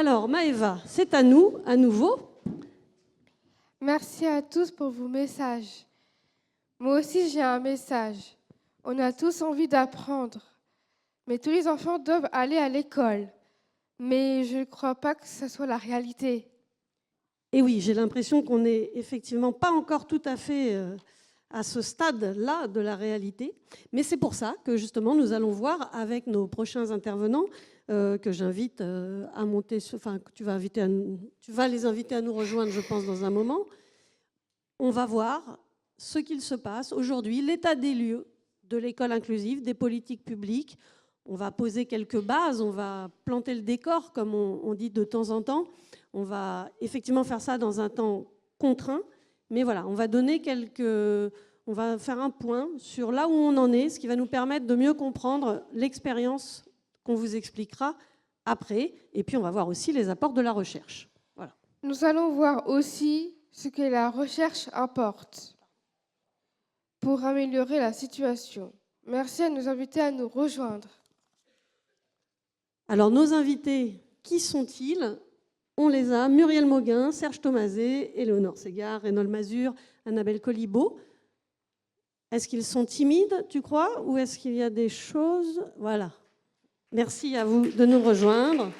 Alors, Maëva, c'est à nous, à nouveau. Merci à tous pour vos messages. Moi aussi, j'ai un message. On a tous envie d'apprendre, mais tous les enfants doivent aller à l'école. Mais je ne crois pas que ce soit la réalité. Et oui, j'ai l'impression qu'on n'est effectivement pas encore tout à fait à ce stade-là de la réalité. Mais c'est pour ça que justement, nous allons voir avec nos prochains intervenants que j'invite à monter, enfin, que tu vas les inviter à nous rejoindre, je pense, dans un moment. On va voir ce qu'il se passe aujourd'hui, l'état des lieux de l'école inclusive, des politiques publiques. On va poser quelques bases, on va planter le décor, comme on dit de temps en temps. On va effectivement faire ça dans un temps contraint, mais voilà, on va faire un point sur là où on en est, ce qui va nous permettre de mieux comprendre l'expérience qu'on vous expliquera après. Et puis, on va voir aussi les apports de la recherche. Voilà. Nous allons voir aussi ce que la recherche apporte pour améliorer la situation. Merci à nos invités à nous rejoindre. Alors, nos invités, qui sont-ils? On les a, Muriel Mauguin, Serge Thomaset, Éléonore Ségard, Reynold Mazure, Annabelle Colibaud. Est-ce qu'ils sont timides, tu crois, ou est-ce qu'il y a des choses? Voilà. Merci à vous de nous rejoindre.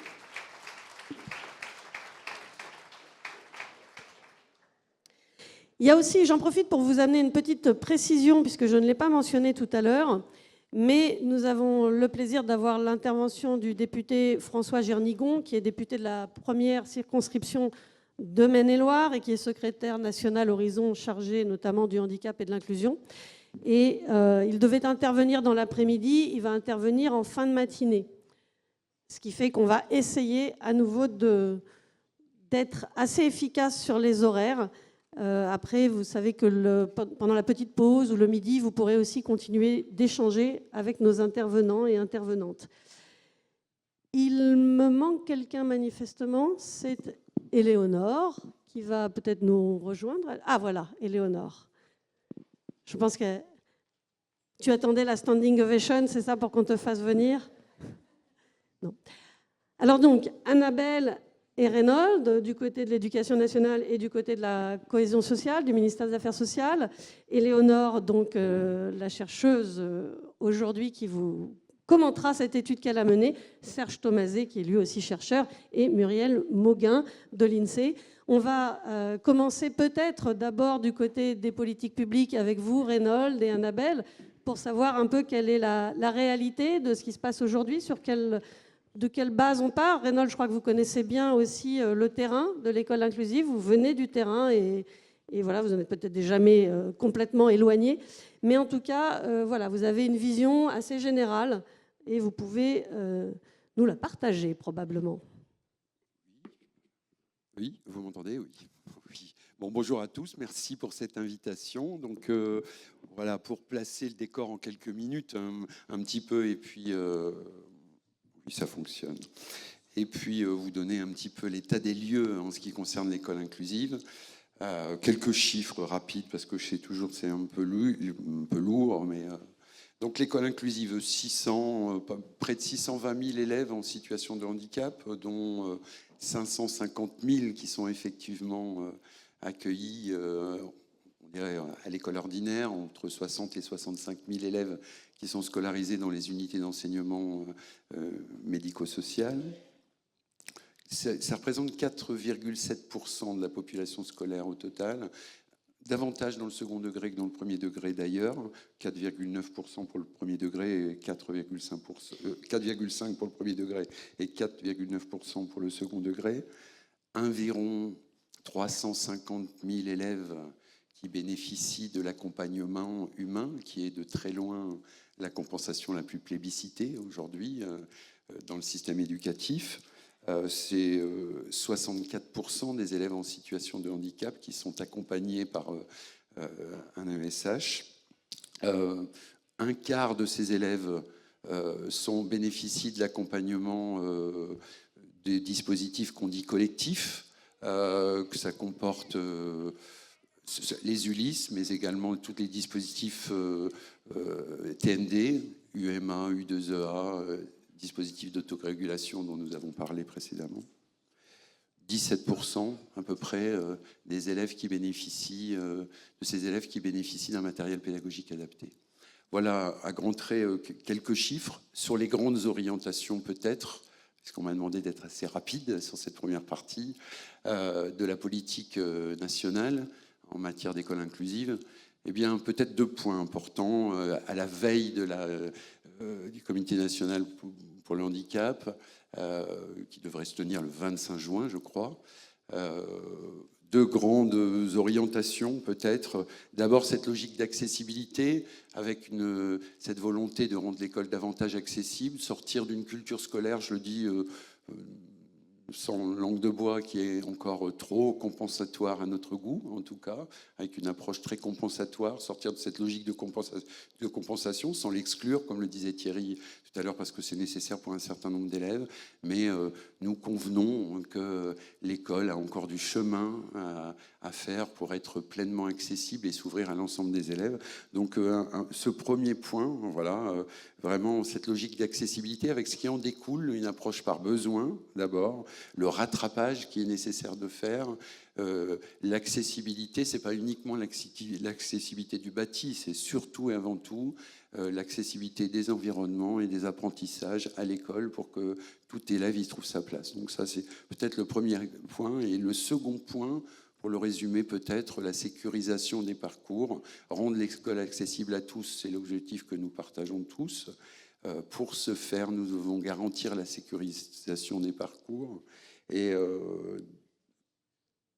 Il y a aussi, j'en profite pour vous amener une petite précision, puisque je ne l'ai pas mentionné tout à l'heure, mais nous avons le plaisir d'avoir l'intervention du député François Gernigon, qui est député de la première circonscription de Maine-et-Loire et qui est secrétaire national Horizon, chargé notamment du handicap et de l'inclusion. Et il devait intervenir dans l'après-midi, il va intervenir en fin de matinée. Ce qui fait qu'on va essayer à nouveau d'être assez efficace sur les horaires. Après, vous savez que pendant la petite pause ou le midi, vous pourrez aussi continuer d'échanger avec nos intervenants et intervenantes. Il me manque quelqu'un manifestement, c'est Éléonore qui va peut-être nous rejoindre. Ah voilà, Éléonore. Je pense que tu attendais la standing ovation, c'est ça, pour qu'on te fasse venir? Non. Alors donc, Annabelle et Reynold, du côté de l'Éducation nationale et du côté de la cohésion sociale, du ministère des Affaires sociales. Éléonore, donc la chercheuse aujourd'hui qui vous commentera cette étude qu'elle a menée. Serge Thomaset, qui est lui aussi chercheur, et Muriel Mauguin de l'INSEE. On va commencer peut-être d'abord du côté des politiques publiques avec vous, Reynold et Annabelle, pour savoir un peu quelle est la réalité de ce qui se passe aujourd'hui, de quelle base on part. Reynold, je crois que vous connaissez bien aussi le terrain de l'école inclusive. Vous venez du terrain et voilà, vous n'en êtes peut-être jamais complètement éloigné. Mais en tout cas, voilà, vous avez une vision assez générale et vous pouvez nous la partager probablement. Oui, vous m'entendez? Oui. Oui. Bon, bonjour à tous, merci pour cette invitation. Donc voilà, pour placer le décor en quelques minutes, un petit peu, et puis oui, ça fonctionne. Et puis vous donner un petit peu l'état des lieux en ce qui concerne l'école inclusive. Quelques chiffres rapides, parce que je sais toujours que c'est un peu lourd, mais donc l'école inclusive, près de 620 000 élèves en situation de handicap, dont 550 000 qui sont effectivement accueillis on dirait, à l'école ordinaire, entre 60 et 65 000 élèves qui sont scolarisés dans les unités d'enseignement médico-social. Ça représente 4,7% de la population scolaire au total, davantage dans le second degré que dans le premier degré d'ailleurs, 4,9% pour le premier degré et 4,5% pour le premier degré et 4,9% pour le second degré. Environ 350 000 élèves qui bénéficient de l'accompagnement humain, qui est de très loin la compensation la plus plébiscitée aujourd'hui dans le système éducatif. C'est 64% des élèves en situation de handicap qui sont accompagnés par un AESH. Un quart de ces élèves bénéficient de l'accompagnement des dispositifs qu'on dit collectifs, que ça comporte les ULIS, mais également tous les dispositifs TND, UMA, U2EA, dispositifs d'autorégulation dont nous avons parlé précédemment. 17% à peu près des élèves qui bénéficient, de ces élèves qui bénéficient d'un matériel pédagogique adapté. Voilà à grands traits quelques chiffres sur les grandes orientations peut-être, parce qu'on m'a demandé d'être assez rapide sur cette première partie, de la politique nationale en matière d'école inclusive. Eh bien, peut-être 2 points importants à la veille du Comité national pour le handicap, qui devrait se tenir le 25 juin, je crois. 2 grandes orientations, peut-être. D'abord, cette logique d'accessibilité, avec cette volonté de rendre l'école davantage accessible, sortir d'une culture scolaire, je le dis sans langue de bois, qui est encore trop compensatoire à notre goût, en tout cas, avec une approche très compensatoire, sortir de cette logique de compensation, sans l'exclure, comme le disait Thierry tout à l'heure, parce que c'est nécessaire pour un certain nombre d'élèves, mais nous convenons que l'école a encore du chemin à faire pour être pleinement accessible et s'ouvrir à l'ensemble des élèves. Donc ce premier point, voilà, vraiment cette logique d'accessibilité, avec ce qui en découle, une approche par besoin d'abord, le rattrapage qui est nécessaire de faire. L'accessibilité, c'est pas uniquement l'accessibilité du bâti, c'est surtout et avant tout l'accessibilité des environnements et des apprentissages à l'école pour que tout élève y trouve sa place. Donc ça, c'est peut-être le premier point. Et le second point, pour le résumer peut-être, la sécurisation des parcours, rendre l'école accessible à tous, c'est l'objectif que nous partageons tous. Pour ce faire, nous devons garantir la sécurisation des parcours. Et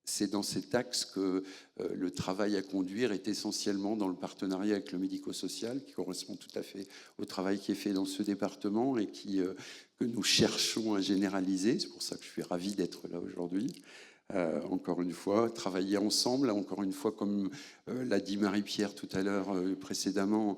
c'est dans cet axe que le travail à conduire est essentiellement dans le partenariat avec le médico-social, qui correspond tout à fait au travail qui est fait dans ce département et que nous cherchons à généraliser. C'est pour ça que je suis ravi d'être là aujourd'hui. Encore une fois, travailler ensemble, encore une fois, comme l'a dit Marie-Pierre tout à l'heure précédemment,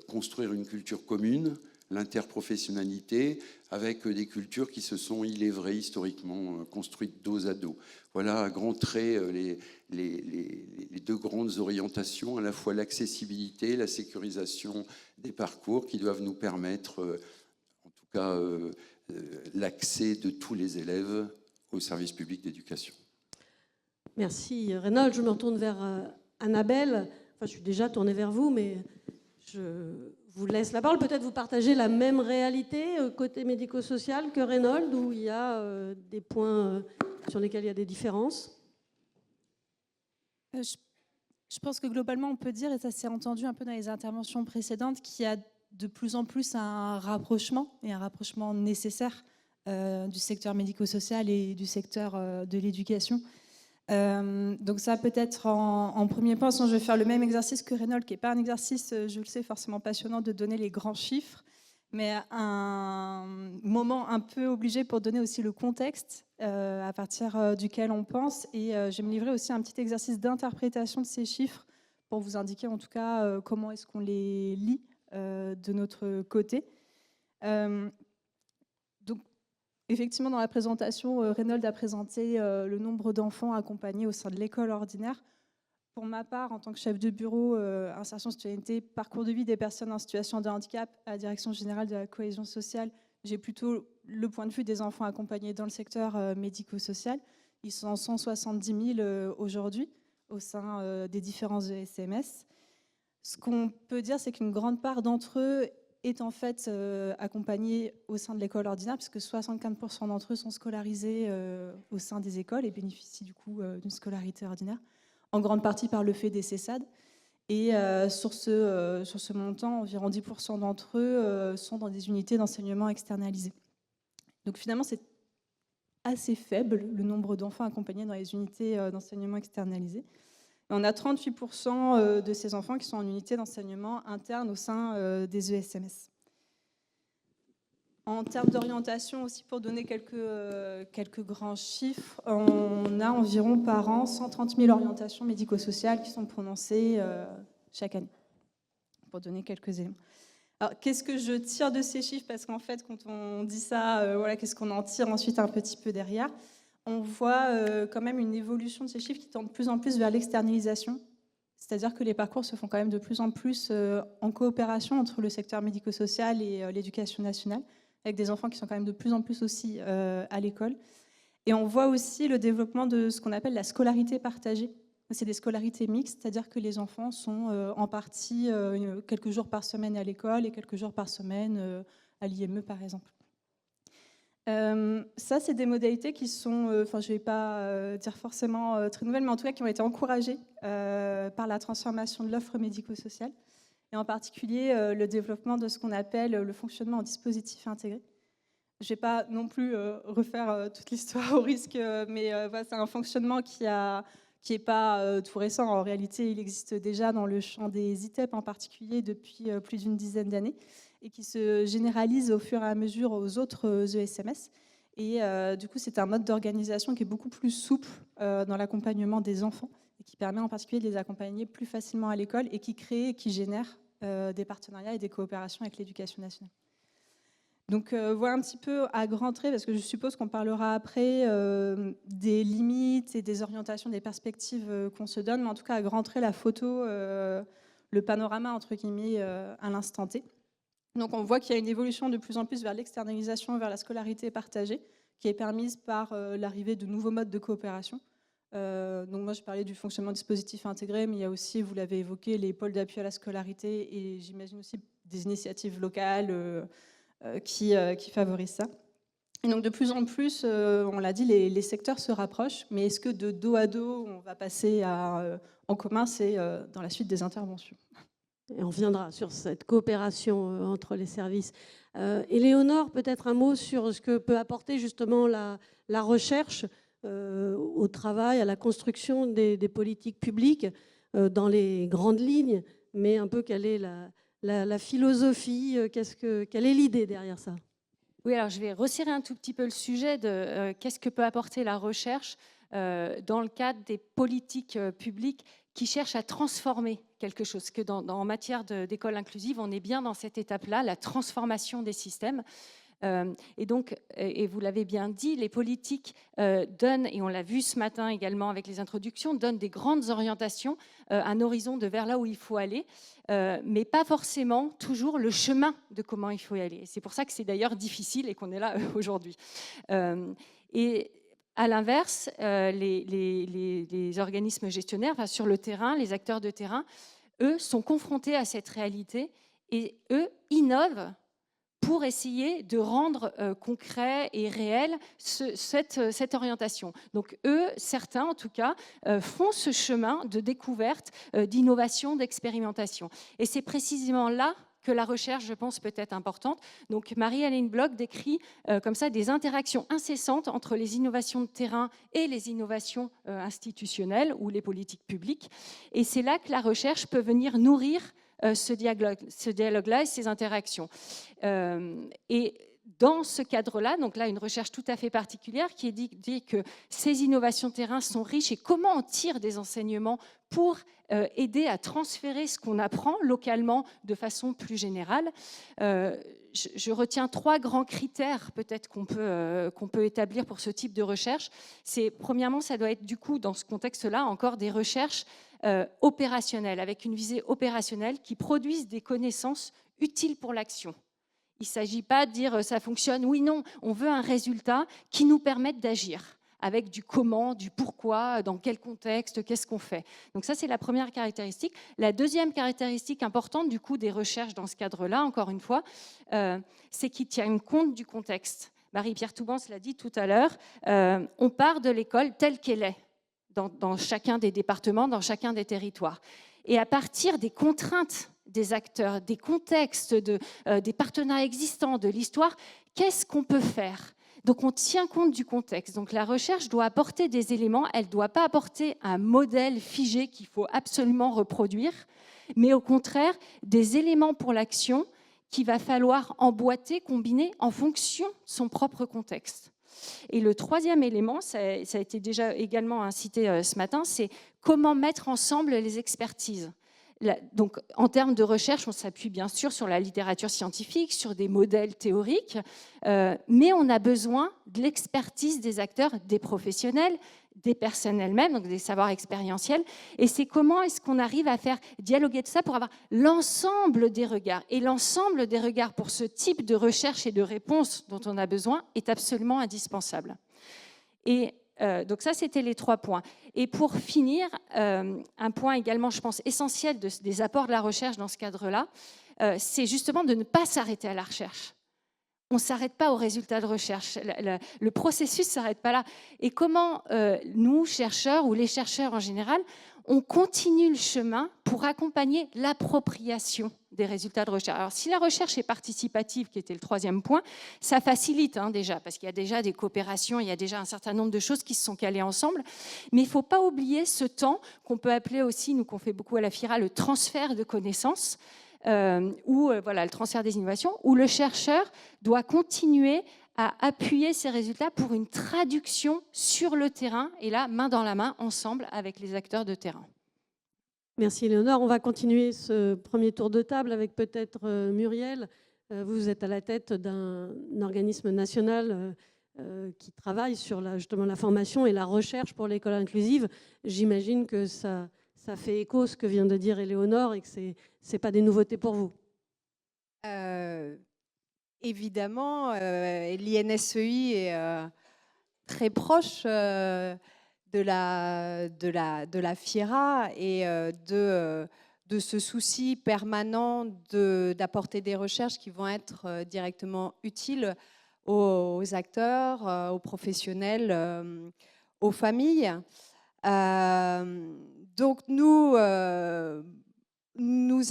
construire une culture commune, l'interprofessionnalité, avec des cultures qui se sont, il est vrai, historiquement construites dos à dos. Voilà à grands traits les 2 grandes orientations, à la fois l'accessibilité, la sécurisation des parcours, qui doivent nous permettre, en tout cas, l'accès de tous les élèves au service public d'éducation. Merci Reynald. Je me retourne vers Annabelle. Enfin, je suis déjà tournée vers vous, mais je vous laisse la parole. Peut-être vous partagez la même réalité côté médico-social que Reynald, où il y a des points sur lesquels il y a des différences. Je pense que globalement, on peut dire, et ça s'est entendu un peu dans les interventions précédentes, qu'il y a de plus en plus un rapprochement, et un rapprochement nécessaire du secteur médico-social et du secteur de l'éducation. Donc ça peut-être en premier point, sinon je vais faire le même exercice que Reynald, qui n'est pas un exercice, je le sais, forcément passionnant de donner les grands chiffres, mais un moment un peu obligé pour donner aussi le contexte à partir duquel on pense. Et je vais me livrer aussi à un petit exercice d'interprétation de ces chiffres pour vous indiquer en tout cas comment est-ce qu'on les lit de notre côté. Donc effectivement, dans la présentation, Reynald a présenté le nombre d'enfants accompagnés au sein de l'école ordinaire. Pour ma part, en tant que chef de bureau, insertion, citoyenneté, parcours de vie des personnes en situation de handicap à la Direction générale de la cohésion sociale, j'ai plutôt le point de vue des enfants accompagnés dans le secteur médico-social. Ils sont 170 000 aujourd'hui au sein des différents ESMS. Ce qu'on peut dire, c'est qu'une grande part d'entre eux est en fait accompagnée au sein de l'école ordinaire, puisque 65% d'entre eux sont scolarisés au sein des écoles et bénéficient du coup d'une scolarité ordinaire, en grande partie par le fait des CESAD. Et sur ce montant, environ 10% d'entre eux sont dans des unités d'enseignement externalisées. Donc finalement, c'est assez faible le nombre d'enfants accompagnés dans les unités d'enseignement externalisées. Et on a 38% de ces enfants qui sont en unité d'enseignement interne au sein des ESMS. En termes d'orientation aussi, pour donner quelques grands chiffres, on a environ par an 130 000 orientations médico-sociales qui sont prononcées chaque année, pour donner quelques éléments. Alors, qu'est-ce que je tire de ces chiffres? Parce qu'en fait, quand on dit ça, voilà, qu'est-ce qu'on en tire ensuite un petit peu derrière? On voit quand même une évolution de ces chiffres qui tend de plus en plus vers l'externalisation. C'est-à-dire que les parcours se font quand même de plus en plus en coopération entre le secteur médico-social et l'éducation nationale, avec des enfants qui sont quand même de plus en plus aussi à l'école. Et on voit aussi le développement de ce qu'on appelle la scolarité partagée. C'est des scolarités mixtes, c'est-à-dire que les enfants sont en partie quelques jours par semaine à l'école et quelques jours par semaine à l'IME, par exemple. Ça, c'est des modalités qui sont, je ne vais pas dire forcément très nouvelles, mais en tout cas qui ont été encouragées par la transformation de l'offre médico-sociale, et en particulier le développement de ce qu'on appelle le fonctionnement en dispositif intégré. Je ne vais pas non plus refaire toute l'histoire au risque, mais voilà, c'est un fonctionnement qui n'est pas tout récent. En réalité, il existe déjà dans le champ des ITEP en particulier depuis plus d'une dizaine d'années et qui se généralise au fur et à mesure aux autres ESMS. Et du coup, c'est un mode d'organisation qui est beaucoup plus souple dans l'accompagnement des enfants et qui permet en particulier de les accompagner plus facilement à l'école et qui crée et qui génère des partenariats et des coopérations avec l'éducation nationale. Donc voilà un petit peu à grands traits, parce que je suppose qu'on parlera après des limites et des orientations, des perspectives qu'on se donne, mais en tout cas à grands traits, la photo, le panorama entre guillemets à l'instant T. Donc on voit qu'il y a une évolution de plus en plus vers l'externalisation, vers la scolarité partagée, qui est permise par l'arrivée de nouveaux modes de coopération. Donc moi je parlais du fonctionnement dispositif intégré, mais il y a aussi, vous l'avez évoqué, les pôles d'appui à la scolarité et j'imagine aussi des initiatives locales qui favorisent ça. Et donc de plus en plus, on l'a dit, les secteurs se rapprochent, mais est-ce que de dos à dos, on va passer en commun, c'est dans la suite des interventions. Et on reviendra sur cette coopération entre les services. Éléonore, peut-être un mot sur ce que peut apporter justement la recherche au travail, à la construction des politiques publiques dans les grandes lignes, mais un peu quelle est la philosophie, quelle est l'idée derrière ça? Oui, alors je vais resserrer un tout petit peu le sujet de qu'est-ce que peut apporter la recherche dans le cadre des politiques publiques qui cherchent à transformer quelque chose. Que en matière d'école inclusive, on est bien dans cette étape-là, la transformation des systèmes. Et donc, et vous l'avez bien dit, les politiques donnent, et on l'a vu ce matin également avec les introductions, donnent des grandes orientations, un horizon de vers là où il faut aller, mais pas forcément toujours le chemin de comment il faut y aller. C'est pour ça que c'est d'ailleurs difficile et qu'on est là aujourd'hui. Et à l'inverse, les organismes gestionnaires, enfin, sur le terrain, les acteurs de terrain, eux, sont confrontés à cette réalité et eux innovent pour essayer de rendre concret et réel cette orientation. Donc eux, certains en tout cas, font ce chemin de découverte, d'innovation, d'expérimentation. Et c'est précisément là que la recherche, je pense, peut être importante. Donc Marie-Aline Bloch décrit comme ça des interactions incessantes entre les innovations de terrain et les innovations institutionnelles ou les politiques publiques. Et c'est là que la recherche peut venir nourrir ce dialogue-là et ces interactions. Et dans ce cadre-là, donc là, une recherche tout à fait particulière qui dit que ces innovations de terrain sont riches et comment on tire des enseignements pour aider à transférer ce qu'on apprend localement de façon plus générale. Je retiens 3 grands critères peut-être qu'on peut établir pour ce type de recherche. C'est, premièrement, ça doit être du coup, dans ce contexte-là, encore des recherches opérationnelles, avec une visée opérationnelle qui produisent des connaissances utiles pour l'action. Il ne s'agit pas de dire ça fonctionne, oui, non, on veut un résultat qui nous permette d'agir avec du comment, du pourquoi, dans quel contexte, qu'est-ce qu'on fait. Donc ça, c'est la première caractéristique. La deuxième caractéristique importante du coup des recherches dans ce cadre-là, encore une fois, c'est qu'ils tiennent compte du contexte. Marie-Pierre Toubans l'a dit tout à l'heure, on part de l'école telle qu'elle est, dans chacun des départements, dans chacun des territoires. Et à partir des contraintes des acteurs, des contextes, des partenariats existants, de l'histoire, qu'est-ce qu'on peut faire ? Donc on tient compte du contexte. Donc la recherche doit apporter des éléments, elle ne doit pas apporter un modèle figé qu'il faut absolument reproduire, mais au contraire des éléments pour l'action qu'il va falloir emboîter, combiner en fonction de son propre contexte. Et le troisième élément, ça a été déjà également cité ce matin, c'est comment mettre ensemble les expertises. Donc, en termes de recherche, on s'appuie bien sûr sur la littérature scientifique, sur des modèles théoriques, mais on a besoin de l'expertise des acteurs, des professionnels, des personnes elles-mêmes, donc des savoirs expérientiels. Et c'est comment est-ce qu'on arrive à faire dialoguer de ça pour avoir l'ensemble des regards. Et l'ensemble des regards pour ce type de recherche et de réponse dont on a besoin est absolument indispensable. Et donc ça, c'était les 3 points. Et pour finir, un point également, je pense, essentiel des apports de la recherche dans ce cadre-là, c'est justement de ne pas s'arrêter à la recherche. On ne s'arrête pas aux résultats de recherche. Le processus ne s'arrête pas là. Et comment nous, chercheurs, ou les chercheurs en général, on continue le chemin pour accompagner l'appropriation des résultats de recherche. Alors, si la recherche est participative, qui était le 3e point, ça facilite déjà, parce qu'il y a déjà des coopérations, il y a déjà un certain nombre de choses qui se sont calées ensemble. Mais il ne faut pas oublier ce temps qu'on peut appeler aussi, nous qu'on fait beaucoup à la FIRA, le transfert de connaissances, ou voilà, le transfert des innovations, où le chercheur doit continuer à appuyer ses résultats pour une traduction sur le terrain, et là, main dans la main, ensemble, avec les acteurs de terrain. Merci Éléonore. On va continuer ce premier tour de table avec peut-être Muriel. Vous êtes à la tête d'un organisme national qui travaille sur justement la formation et la recherche pour l'école inclusive. J'imagine que ça fait écho ce que vient de dire Éléonore et que ce n'est pas des nouveautés pour vous. Évidemment, l'INSEI est très proche de la FIRA et de ce souci permanent d'apporter des recherches qui vont être directement utiles aux acteurs, aux professionnels, aux familles. Donc nous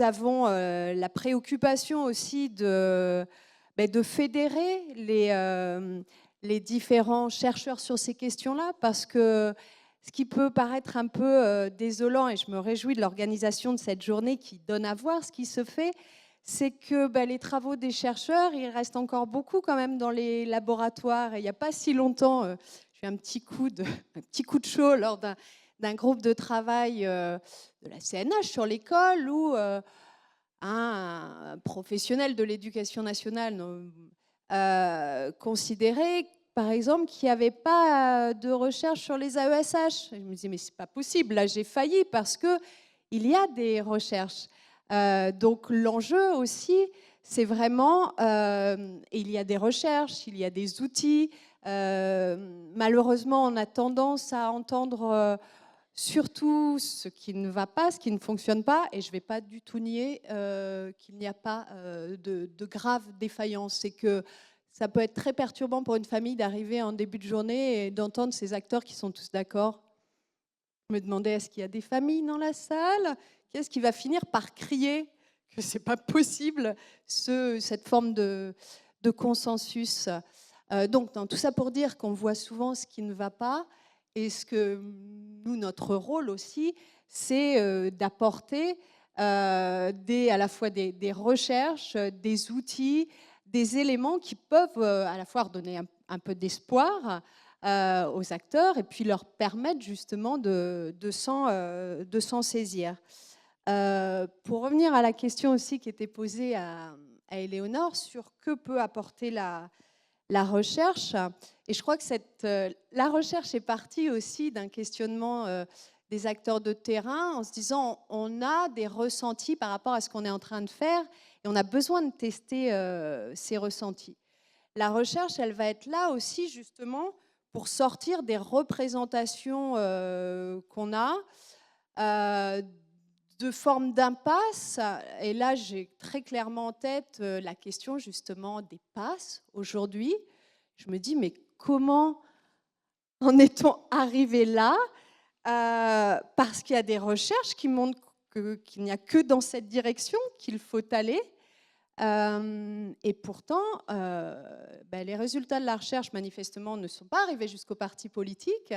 avons la préoccupation aussi de fédérer les différents chercheurs sur ces questions-là, parce que ce qui peut paraître un peu désolant, et je me réjouis de l'organisation de cette journée qui donne à voir ce qui se fait, c'est que les travaux des chercheurs, il reste encore beaucoup quand même dans les laboratoires. Et il n'y a pas si longtemps, j'ai eu un petit coup de chaud lors d'un groupe de travail de la CNH sur l'école, où un professionnel de l'éducation nationale considérait, par exemple, qu'il n'y avait pas de recherche sur les AESH. Je me disais, mais c'est pas possible, là j'ai failli, parce qu'il y a des recherches. Donc l'enjeu aussi, c'est vraiment, il y a des recherches, il y a des outils. Malheureusement, on a tendance à entendre surtout ce qui ne va pas, ce qui ne fonctionne pas, et je ne vais pas du tout nier qu'il n'y a pas de graves défaillances. C'est que ça peut être très perturbant pour une famille d'arriver en début de journée et d'entendre ces acteurs qui sont tous d'accord. Je me demandais, est-ce qu'il y a des familles dans la salle ? Qu'est-ce qui va finir par crier que ce n'est pas possible, cette forme de consensus. Donc, tout ça pour dire qu'on voit souvent ce qui ne va pas, et ce que nous, notre rôle aussi, c'est d'apporter à la fois des recherches, des outils, des éléments qui peuvent à la fois donner un peu d'espoir aux acteurs et puis leur permettre justement de s'en saisir. Pour revenir à la question aussi qui était posée à Éléonore sur que peut apporter la recherche, et je crois que la recherche est partie aussi d'un questionnement des acteurs de terrain en se disant on a des ressentis par rapport à ce qu'on est en train de faire et on a besoin de tester ces ressentis. La recherche, elle va être là aussi justement pour sortir des représentations qu'on a de formes d'impasse. Et là, j'ai très clairement en tête la question justement des passes aujourd'hui. Je me dis, mais comment en est-on arrivé là ? Parce qu'il y a des recherches qui montrent qu'il n'y a que dans cette direction qu'il faut aller. Et pourtant, les résultats de la recherche, manifestement, ne sont pas arrivés jusqu'aux partis politiques.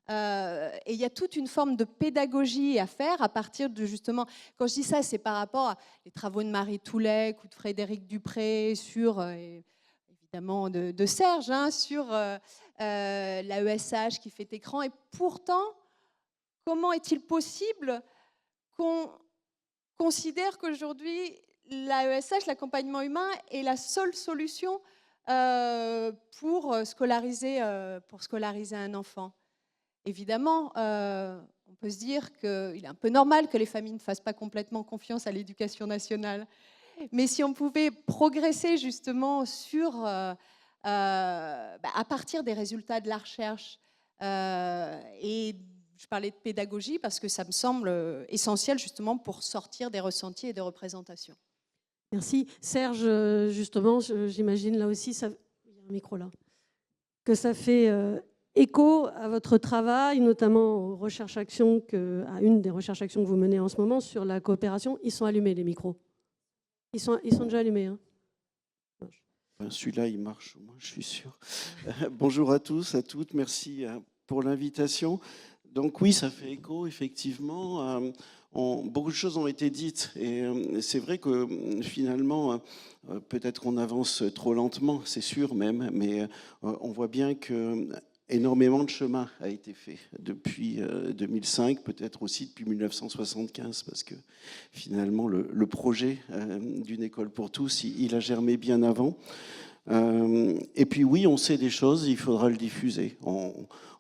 Et il y a toute une forme de pédagogie à faire à partir de, justement, quand je dis ça, c'est par rapport à les travaux de Marie Toulek ou de Frédéric Dupré sur, évidemment, de Serge, sur l'AESH qui fait écran. Et pourtant, comment est-il possible qu'on considère qu'aujourd'hui, l'AESH, l'accompagnement humain, est la seule solution pour scolariser un enfant ? Évidemment, on peut se dire qu'il est un peu normal que les familles ne fassent pas complètement confiance à l'éducation nationale. Mais si on pouvait progresser justement sur à partir des résultats de la recherche. Et je parlais de pédagogie parce que ça me semble essentiel justement pour sortir des ressentis et des représentations. Merci. Serge, justement, j'imagine là aussi, ça... il y a un micro là, que ça fait écho à votre travail, notamment aux recherches-actions, à une des recherches-actions que vous menez en ce moment sur la coopération. Ils sont allumés, les micros. Ils sont déjà allumés. Hein. Celui-là, il marche, moi, je suis sûr. Bonjour à tous, à toutes. Merci pour l'invitation. Donc oui, ça fait écho, effectivement. Beaucoup de choses ont été dites. Et c'est vrai que finalement, peut-être qu'on avance trop lentement, c'est sûr même, mais on voit bien que énormément de chemin a été fait depuis 2005, peut-être aussi depuis 1975, parce que finalement, le projet d'une école pour tous, il a germé bien avant. Et puis oui, on sait des choses, il faudra le diffuser.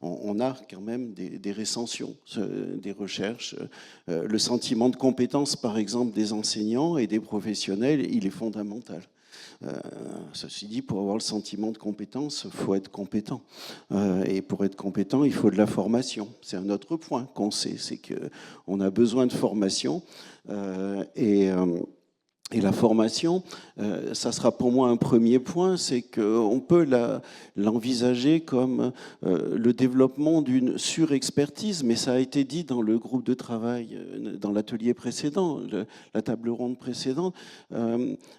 On a quand même des recensions, des recherches. Le sentiment de compétence, par exemple, des enseignants et des professionnels, il est fondamental. Ceci dit, pour avoir le sentiment de compétence, il faut être compétent. Et pour être compétent, il faut de la formation. C'est un autre point qu'on sait, c'est qu'on a besoin de formation. Et la formation, ça sera pour moi un premier point, c'est qu'on peut l'envisager comme le développement d'une surexpertise, mais ça a été dit dans le groupe de travail, dans l'atelier précédent, la table ronde précédente.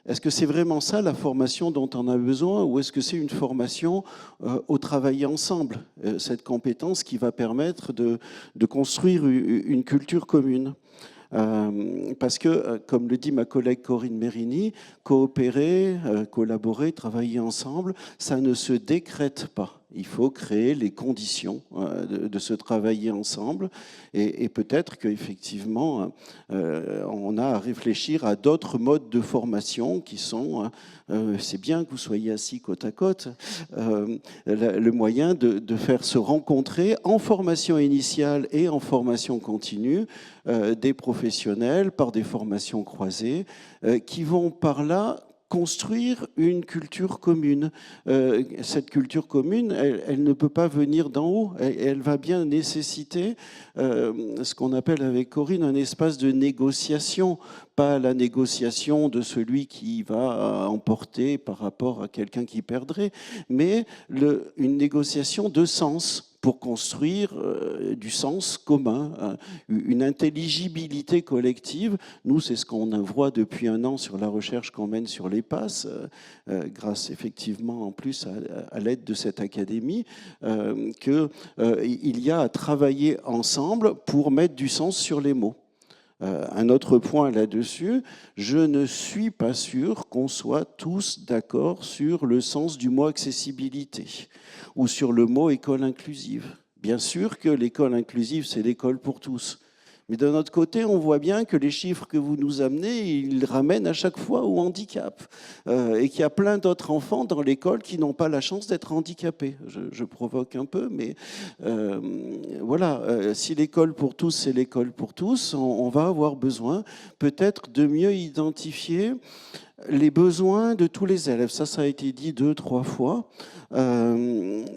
Est-ce que c'est vraiment ça la formation dont on a besoin, ou est-ce que c'est une formation au travailler ensemble, cette compétence qui va permettre de construire une culture commune ? Parce que, comme le dit ma collègue Corinne Mérini, coopérer, collaborer, travailler ensemble, ça ne se décrète pas. Il faut créer les conditions de se travailler ensemble et peut-être qu'effectivement, on a à réfléchir à d'autres modes de formation qui sont, c'est bien que vous soyez assis côte à côte, le moyen de faire se rencontrer en formation initiale et en formation continue des professionnels par des formations croisées qui vont par là construire une culture commune. Cette culture commune, elle ne peut pas venir d'en haut. Elle va bien nécessiter ce qu'on appelle avec Corinne un espace de négociation, pas la négociation de celui qui va emporter par rapport à quelqu'un qui perdrait, mais une négociation de sens pour construire du sens commun, une intelligibilité collective. Nous, c'est ce qu'on voit depuis 1 an sur la recherche qu'on mène sur les passes, grâce effectivement en plus à l'aide de cette académie, qu'il y a à travailler ensemble pour mettre du sens sur les mots. Un autre point là-dessus, je ne suis pas sûr qu'on soit tous d'accord sur le sens du mot accessibilité ou sur le mot école inclusive. Bien sûr que l'école inclusive, c'est l'école pour tous. Mais d'un autre côté, on voit bien que les chiffres que vous nous amenez, ils ramènent à chaque fois au handicap. Et qu'il y a plein d'autres enfants dans l'école qui n'ont pas la chance d'être handicapés. Je provoque un peu, mais voilà. Si l'école pour tous, c'est l'école pour tous, on va avoir besoin peut-être de mieux identifier les besoins de tous les élèves. Ça a été dit 2-3 fois.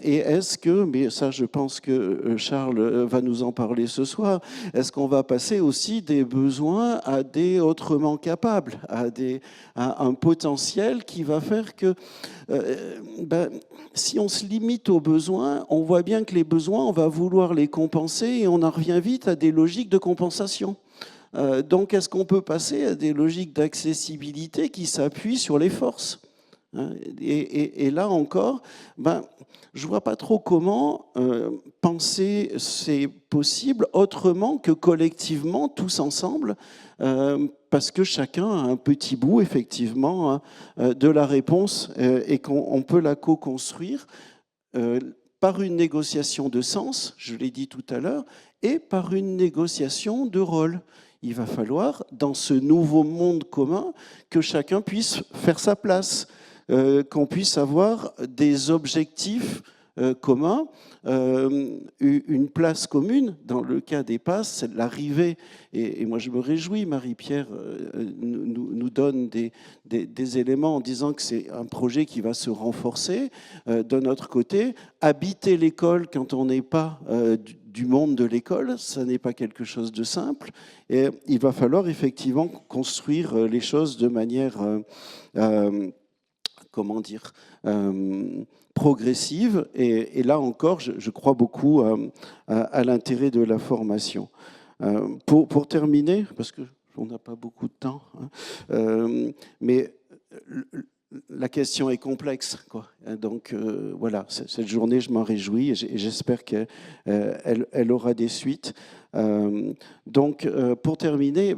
Et est-ce que, mais ça je pense que Charles va nous en parler ce soir, est-ce qu'on va passer aussi des besoins à des autrement capables, à un potentiel qui va faire que si on se limite aux besoins, on voit bien que les besoins, on va vouloir les compenser et on en revient vite à des logiques de compensation. Donc, est-ce qu'on peut passer à des logiques d'accessibilité qui s'appuient sur les forces ? Et là encore, je ne vois pas trop comment penser c'est possible autrement que collectivement, tous ensemble, parce que chacun a un petit bout, effectivement, de la réponse et qu'on peut la co-construire par une négociation de sens, je l'ai dit tout à l'heure, et par une négociation de rôle. Il va falloir, dans ce nouveau monde commun, que chacun puisse faire sa place, qu'on puisse avoir des objectifs commun, une place commune. Dans le cas des passes, c'est l'arrivée, et moi je me réjouis, Marie-Pierre nous donne des éléments en disant que c'est un projet qui va se renforcer. D'un autre côté, habiter l'école quand on n'est pas du monde de l'école, ça n'est pas quelque chose de simple, et il va falloir effectivement construire les choses de manière progressive, et là encore, je crois beaucoup à l'intérêt de la formation. Pour terminer, parce qu'on n'a pas beaucoup de temps, mais la question est complexe, quoi. Donc voilà, cette journée, je m'en réjouis et j'espère qu'elle aura des suites. Donc pour terminer,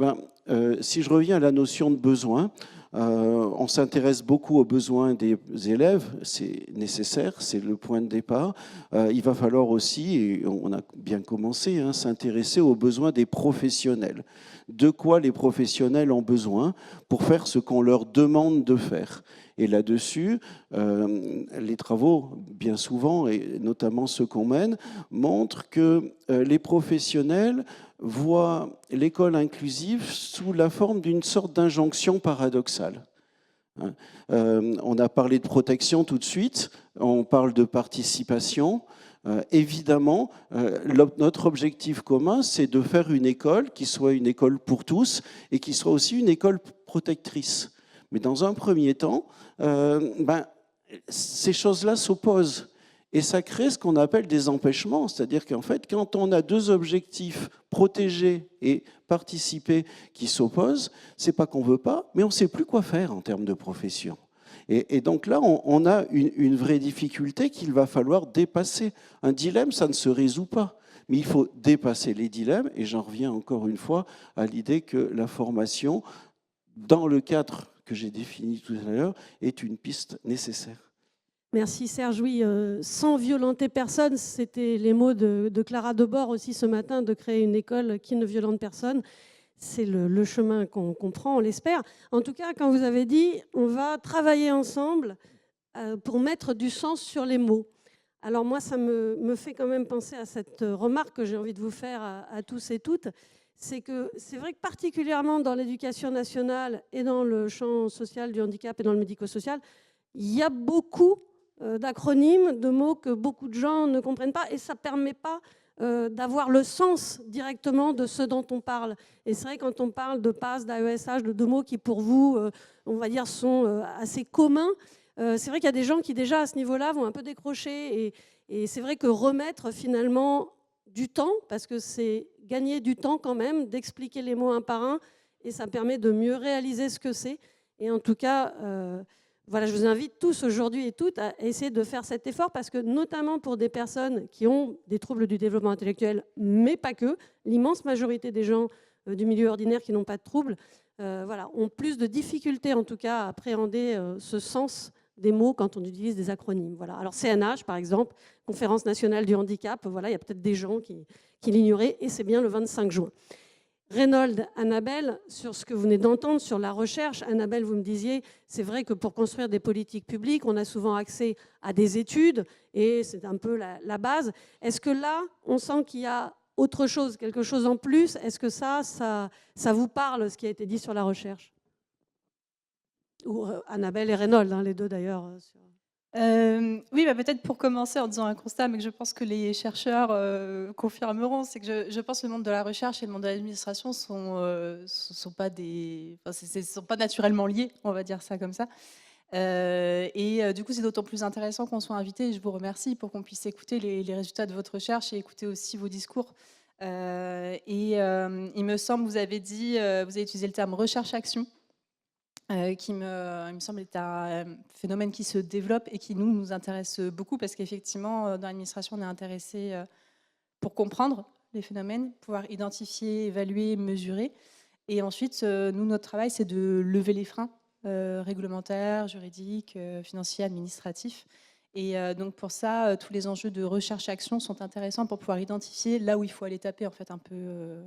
si je reviens à la notion de besoin, on s'intéresse beaucoup aux besoins des élèves, c'est nécessaire, c'est le point de départ. Il va falloir aussi, et on a bien commencé, s'intéresser aux besoins des professionnels. De quoi les professionnels ont besoin pour faire ce qu'on leur demande de faire. Et là-dessus, les travaux, bien souvent, et notamment ceux qu'on mène, montrent que les professionnels voient l'école inclusive sous la forme d'une sorte d'injonction paradoxale. On a parlé de protection tout de suite, on parle de participation. Évidemment, notre objectif commun, c'est de faire une école qui soit une école pour tous et qui soit aussi une école protectrice. Mais dans un premier temps, ces choses-là s'opposent. Et ça crée ce qu'on appelle des empêchements. C'est-à-dire qu'en fait, quand on a deux objectifs, protéger et participer, qui s'opposent, c'est pas qu'on veut pas, mais on ne sait plus quoi faire en termes de profession. Et donc là, on a une vraie difficulté qu'il va falloir dépasser. Un dilemme, ça ne se résout pas. Mais il faut dépasser les dilemmes. Et j'en reviens encore une fois à l'idée que la formation, dans le cadre que j'ai défini tout à l'heure, est une piste nécessaire. Merci Serge. Oui, sans violenter personne, c'était les mots de Clara Debord aussi ce matin, de créer une école qui ne violente personne. C'est le chemin qu'on prend, on l'espère. En tout cas, quand vous avez dit, on va travailler ensemble pour mettre du sens sur les mots. Alors moi, ça me fait quand même penser à cette remarque que j'ai envie de vous faire à tous et toutes. C'est que c'est vrai que particulièrement dans l'éducation nationale et dans le champ social du handicap et dans le médico-social, il y a beaucoup d'acronymes, de mots que beaucoup de gens ne comprennent pas et ça ne permet pas d'avoir le sens directement de ce dont on parle. Et c'est vrai, quand on parle de PASS, d'AESH, de deux mots qui pour vous, on va dire, sont assez communs, c'est vrai qu'il y a des gens qui déjà à ce niveau-là vont un peu décrocher et c'est vrai que remettre finalement du temps, parce que c'est gagner du temps quand même, d'expliquer les mots un par un et ça permet de mieux réaliser ce que c'est. Et en tout cas, voilà, je vous invite tous aujourd'hui et toutes à essayer de faire cet effort parce que notamment pour des personnes qui ont des troubles du développement intellectuel, mais pas que, l'immense majorité des gens du milieu ordinaire qui n'ont pas de troubles voilà, ont plus de difficultés en tout cas à appréhender ce sens des mots quand on utilise des acronymes. Voilà. Alors CNH par exemple, Conférence nationale du handicap, voilà, il y a peut-être des gens qui l'ignoraient et c'est bien le 25 juin. Reynolds, Annabelle, sur ce que vous venez d'entendre, sur la recherche, Annabelle, vous me disiez, c'est vrai que pour construire des politiques publiques, on a souvent accès à des études, et c'est un peu la base. Est-ce que là, on sent qu'il y a autre chose, quelque chose en plus? Est-ce que ça vous parle, ce qui a été dit sur la recherche? Ou Annabelle et Reynolds, les deux d'ailleurs. Oui, peut-être pour commencer en disant un constat, mais que je pense que les chercheurs confirmeront, c'est que je pense que le monde de la recherche et le monde de l'administration sont pas naturellement liés, on va dire ça comme ça. Du coup, c'est d'autant plus intéressant qu'on soit invité. Et je vous remercie pour qu'on puisse écouter les résultats de votre recherche et écouter aussi vos discours. Il me semble, vous avez utilisé le terme recherche-action. Qui me semble être un phénomène qui se développe et qui nous intéresse beaucoup parce qu'effectivement, dans l'administration, on est intéressé pour comprendre les phénomènes, pouvoir identifier, évaluer, mesurer. Et ensuite, nous, notre travail, c'est de lever les freins réglementaires, juridiques, financiers, administratifs. Et donc pour ça, tous les enjeux de recherche-action sont intéressants pour pouvoir identifier là où il faut aller taper, en fait, un peu.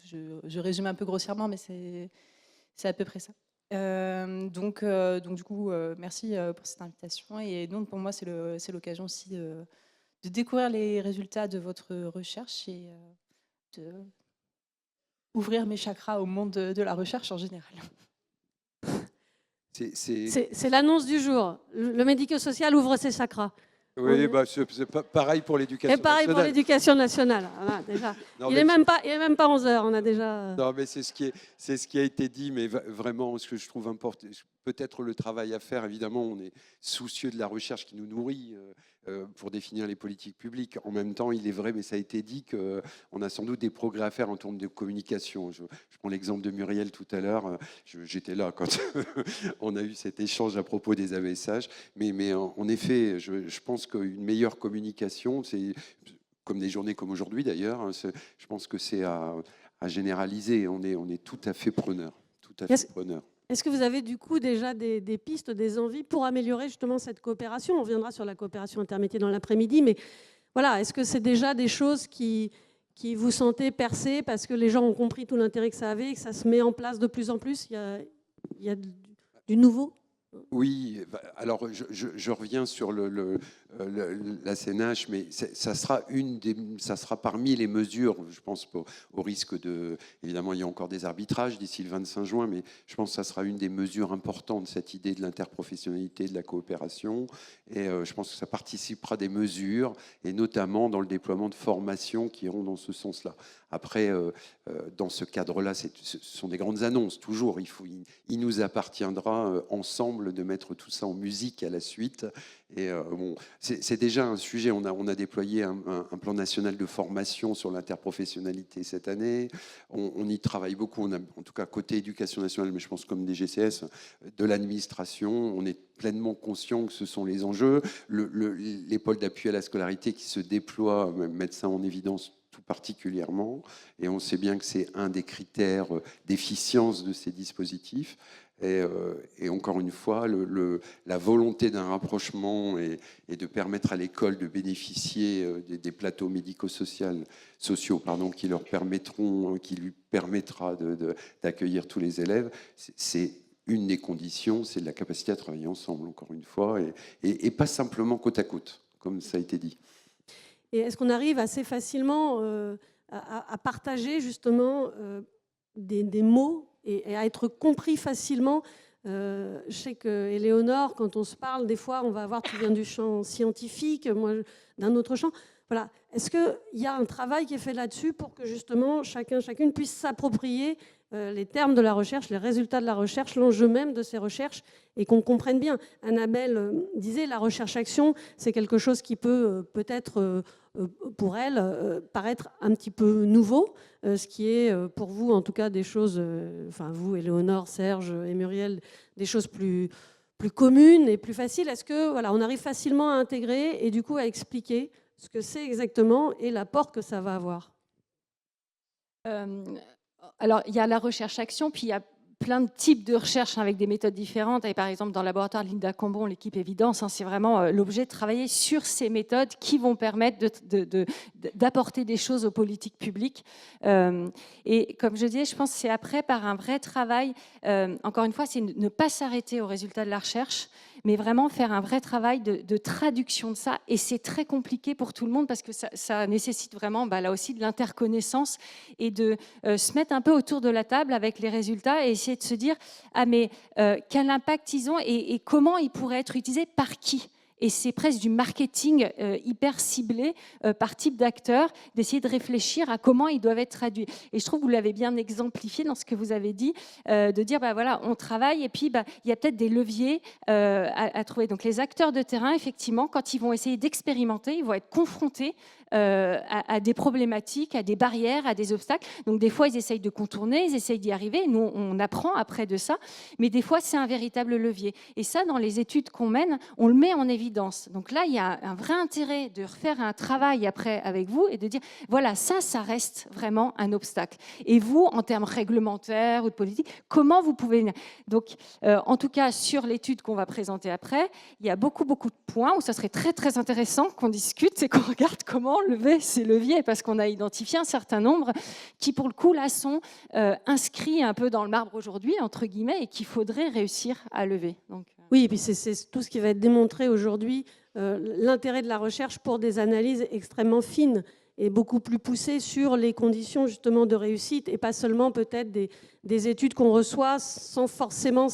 Je résume un peu grossièrement, mais c'est à peu près ça. Donc du coup, merci pour cette invitation. Et donc, pour moi, c'est l'occasion aussi de découvrir les résultats de votre recherche et de ouvrir mes chakras au monde de la recherche en général. C'est l'annonce du jour. Le médico-social ouvre ses chakras. Oui, bah, c'est pareil pour l'éducation Et pareil pour nationale. l'éducation nationale. Voilà, déjà. Non, Il mais- n'est même pas 11 heures. On a déjà. Non, mais c'est ce qui a été dit, mais vraiment, ce que je trouve important, peut-être le travail à faire, évidemment, on est soucieux de la recherche qui nous nourrit pour définir les politiques publiques. En même temps, il est vrai, mais ça a été dit, qu'on a sans doute des progrès à faire en termes de communication. Je prends l'exemple de Muriel tout à l'heure. J'étais là quand on a eu cet échange à propos des AESH. Mais en effet, je pense qu'une meilleure communication, c'est comme des journées comme aujourd'hui d'ailleurs, hein, je pense que c'est à généraliser. On est tout à fait preneur. Tout à fait preneur. Est-ce que vous avez du coup déjà des pistes, des envies pour améliorer justement cette coopération? On reviendra sur la coopération intermétier dans l'après-midi, mais voilà, est-ce que c'est déjà des choses qui vous sentez percer parce que les gens ont compris tout l'intérêt que ça avait et que ça se met en place de plus en plus? Il y a du nouveau? Oui, alors je reviens sur la CNH, mais ça sera parmi les mesures, je pense, au risque de... Évidemment, il y a encore des arbitrages d'ici le 25 juin, mais je pense que ça sera une des mesures importantes, cette idée de l'interprofessionnalité, de la coopération, et je pense que ça participera des mesures, et notamment dans le déploiement de formations qui iront dans ce sens-là. Après, dans ce cadre-là, ce sont des grandes annonces, toujours. Il nous appartiendra ensemble de mettre tout ça en musique à la suite. Et bon, c'est déjà un sujet. On a déployé un plan national de formation sur l'interprofessionnalité cette année. On y travaille beaucoup. On a, en tout cas, côté éducation nationale, mais je pense comme DGCS, de l'administration. On est pleinement conscient que ce sont les enjeux. Les pôles d'appui à la scolarité qui se déploient, mettent ça en évidence tout particulièrement, et on sait bien que c'est un des critères d'efficience de ces dispositifs. Et encore une fois, la volonté d'un rapprochement et de permettre à l'école de bénéficier des plateaux médico-sociaux qui lui permettra d'accueillir tous les élèves, c'est une des conditions, c'est la capacité à travailler ensemble, encore une fois, et pas simplement côte à côte, comme ça a été dit. Et est-ce qu'on arrive assez facilement à partager justement des mots et à être compris facilement? Je sais qu'Éléonore, quand on se parle, des fois, on va avoir, tu viens du champ scientifique, moi d'un autre champ. Voilà. Est-ce qu'il y a un travail qui est fait là-dessus pour que justement chacune puisse s'approprier les termes de la recherche, les résultats de la recherche, l'enjeu même de ces recherches, et qu'on comprenne bien? Annabelle disait, la recherche-action, c'est quelque chose qui peut peut-être, pour elle, paraître un petit peu nouveau, ce qui est pour vous, en tout cas, des choses, enfin vous, Éléonore, Serge et Muriel, des choses plus communes et plus faciles. Est-ce que voilà, on arrive facilement à intégrer et du coup à expliquer ce que c'est exactement et l'apport que ça va avoir? Alors, il y a la recherche-action, puis il y a plein de types de recherches avec des méthodes différentes. Et par exemple, dans le laboratoire de Linda Cambon, l'équipe Évidence, c'est vraiment l'objet de travailler sur ces méthodes qui vont permettre d'apporter des choses aux politiques publiques. Et comme je disais, je pense que c'est après, par un vrai travail, encore une fois, c'est ne pas s'arrêter aux résultats de la recherche, mais vraiment faire un vrai travail de traduction de ça. Et c'est très compliqué pour tout le monde parce que ça nécessite vraiment, là aussi, de l'interconnaissance et de se mettre un peu autour de la table avec les résultats et essayer de se dire « Ah, mais quel impact ils ont et comment ils pourraient être utilisés par qui ?» Et c'est presque du marketing hyper ciblé par type d'acteur, d'essayer de réfléchir à comment ils doivent être traduits. Et je trouve que vous l'avez bien exemplifié dans ce que vous avez dit, de dire, voilà, on travaille et puis il y a peut-être des leviers à trouver. Donc les acteurs de terrain, effectivement, quand ils vont essayer d'expérimenter, ils vont être confrontés à des problématiques, à des barrières, à des obstacles. Donc des fois, ils essayent de contourner, ils essayent d'y arriver. Nous, on apprend après de ça. Mais des fois, c'est un véritable levier. Et ça, dans les études qu'on mène, on le met en évidence. Donc là, il y a un vrai intérêt de refaire un travail après avec vous et de dire, voilà, ça reste vraiment un obstacle. Et vous, en termes réglementaires ou de politique, comment vous pouvez... Donc, en tout cas, sur l'étude qu'on va présenter après, il y a beaucoup de points où ça serait très, très intéressant qu'on discute et qu'on regarde comment lever ces leviers, parce qu'on a identifié un certain nombre qui, pour le coup, là, sont inscrits un peu dans le marbre aujourd'hui, entre guillemets, et qu'il faudrait réussir à lever. Donc, oui, et puis c'est tout ce qui va être démontré aujourd'hui, l'intérêt de la recherche pour des analyses extrêmement fines et beaucoup plus poussées sur les conditions justement de réussite, et pas seulement peut-être des études qu'on reçoit sans forcément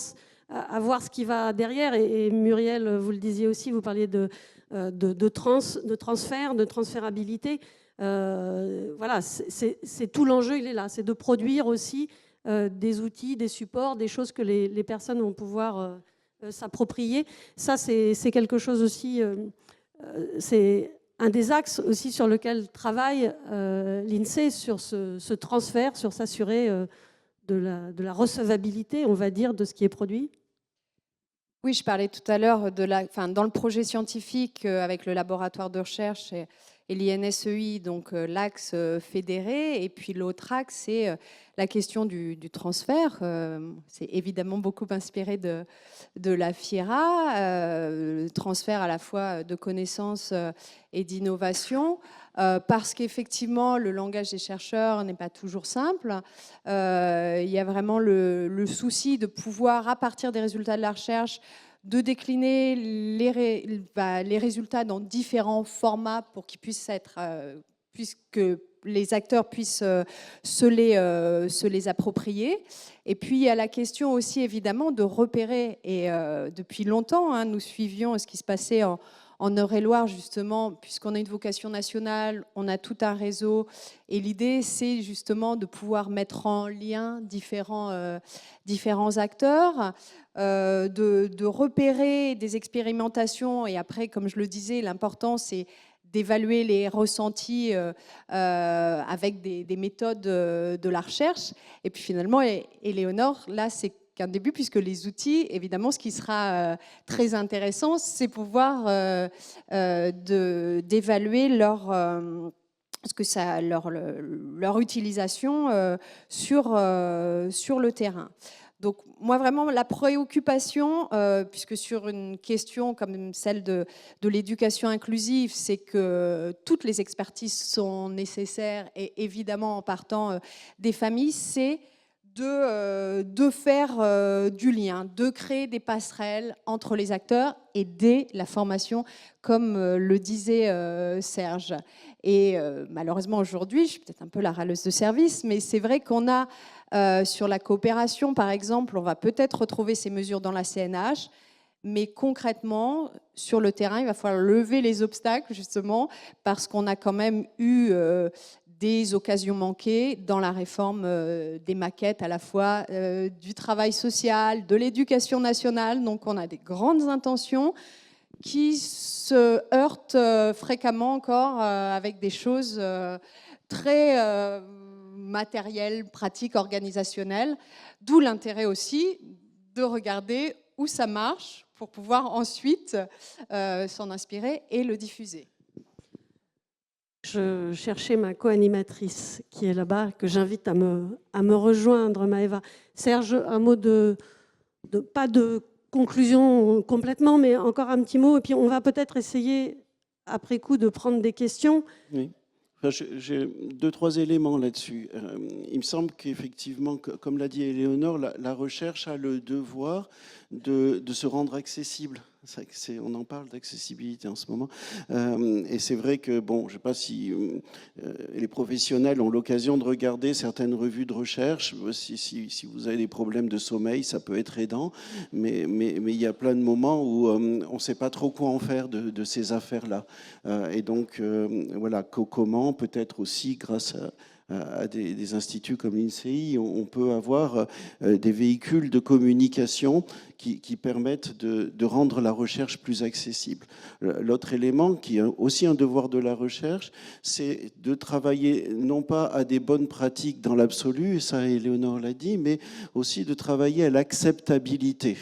avoir ce qui va derrière. Et Muriel, vous le disiez aussi, vous parliez de transfert, de transférabilité. Voilà, c'est tout l'enjeu, il est là, c'est de produire aussi des outils, des supports, des choses que les personnes vont pouvoir s'approprier. Ça, c'est quelque chose aussi, c'est un des axes aussi sur lequel travaille l'INSEE, sur ce transfert, sur s'assurer de la recevabilité, on va dire, de ce qui est produit. Oui, je parlais tout à l'heure dans le projet scientifique avec le laboratoire de recherche et l'INSEI, donc l'axe fédéré, et puis l'autre axe, c'est la question du transfert. C'est évidemment beaucoup inspiré de la FIERA, le transfert à la fois de connaissances et d'innovation, parce qu'effectivement, le langage des chercheurs n'est pas toujours simple. Il y a vraiment le souci de pouvoir, à partir des résultats de la recherche, de décliner les résultats dans différents formats pour qu'ils puissent être, puisque les acteurs puissent se les approprier. Et puis, il y a la question aussi, évidemment, de repérer. Et depuis longtemps, nous suivions ce qui se passait en Eure-et-Loire, justement, puisqu'on a une vocation nationale, on a tout un réseau. Et l'idée, c'est justement de pouvoir mettre en lien différents acteurs, de repérer des expérimentations. Et après, comme je le disais, l'important, c'est d'évaluer les ressentis avec des méthodes de la recherche. Et puis finalement, Éléonore, là, c'est qu'un début, puisque les outils, évidemment, ce qui sera très intéressant, c'est pouvoir d'évaluer leur utilisation sur le terrain. Donc moi, vraiment, la préoccupation, puisque sur une question comme celle de l'éducation inclusive, c'est que toutes les expertises sont nécessaires, et évidemment en partant des familles, c'est de faire du lien, de créer des passerelles entre les acteurs et dès la formation, comme le disait Serge. Et malheureusement aujourd'hui, je suis peut-être un peu la râleuse de service, mais c'est vrai qu'on a sur la coopération, par exemple, on va peut-être retrouver ces mesures dans la CNH, mais concrètement, sur le terrain, il va falloir lever les obstacles, justement, parce qu'on a quand même eu des occasions manquées dans la réforme des maquettes, à la fois du travail social, de l'éducation nationale. Donc on a des grandes intentions qui se heurtent fréquemment encore avec des choses très matérielles, pratiques, organisationnelles, d'où l'intérêt aussi de regarder où ça marche pour pouvoir ensuite s'en inspirer et le diffuser. Je cherchais ma co-animatrice qui est là-bas, que j'invite à me rejoindre, Maëva. Serge, un mot pas de conclusion complètement, mais encore un petit mot. Et puis on va peut-être essayer, après coup, de prendre des questions. Oui. Enfin, j'ai 2-3 éléments là-dessus. Il me semble qu'effectivement, comme l'a dit Éléonore, la recherche a le devoir de se rendre accessible. On en parle d'accessibilité en ce moment. Et c'est vrai que, bon, je ne sais pas si les professionnels ont l'occasion de regarder certaines revues de recherche. Si vous avez des problèmes de sommeil, ça peut être aidant. Mais il y a plein de moments où on ne sait pas trop quoi en faire de ces affaires-là. Et donc, voilà, comment peut-être aussi grâce à des instituts comme l'INSEI, on peut avoir des véhicules de communication qui permettent de rendre la recherche plus accessible. L'autre élément, qui est aussi un devoir de la recherche, c'est de travailler non pas à des bonnes pratiques dans l'absolu, et ça Éléonore l'a dit, mais aussi de travailler à l'acceptabilité.